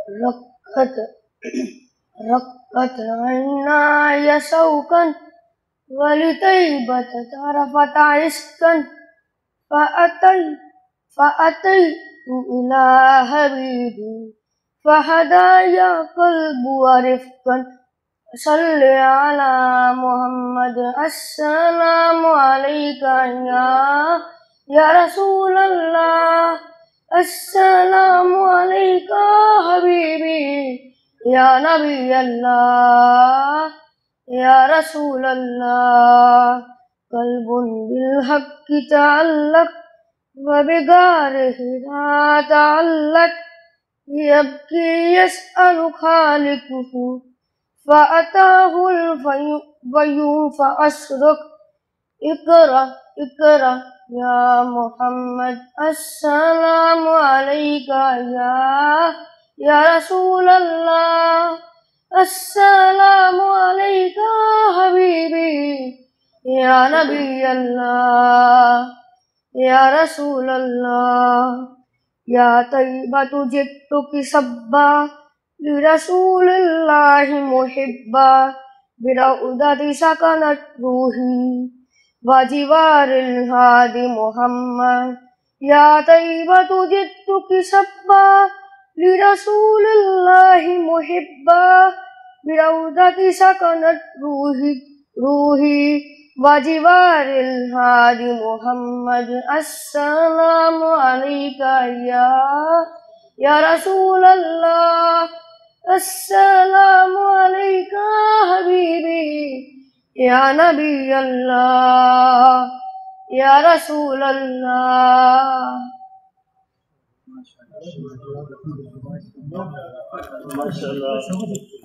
رقت رقت عيناي شوقا ولطيبة طرفت عشقا فأتيت إلى حبيبي فهدايا قلب ورفقا صل على محمد السلام عليك يا رسول الله السلام عليك حبيبي يا نبي الله يا رسول الله قلب بالحق تعلق وبغاره تعلق يبكي يسأل خالقه فأتاه الفيوم فأشرق اقرأ اقرأ يا محمد السلام عليك يا رسول الله السلام عليك حبيبي يا نبي الله يا رسول الله يا طيبة جئتك سبا لرسول الله محبا برؤدة سكنت روحي وجوار الهادي محمد يا طيبة جئتك سبا لرسول الله محبا برؤدة سكنت روحي وجوار الهادي محمد السلام عليك يا رسول الله السلام عليك حبيبي يا نبي الله يا رسول الله. ما شاء الله.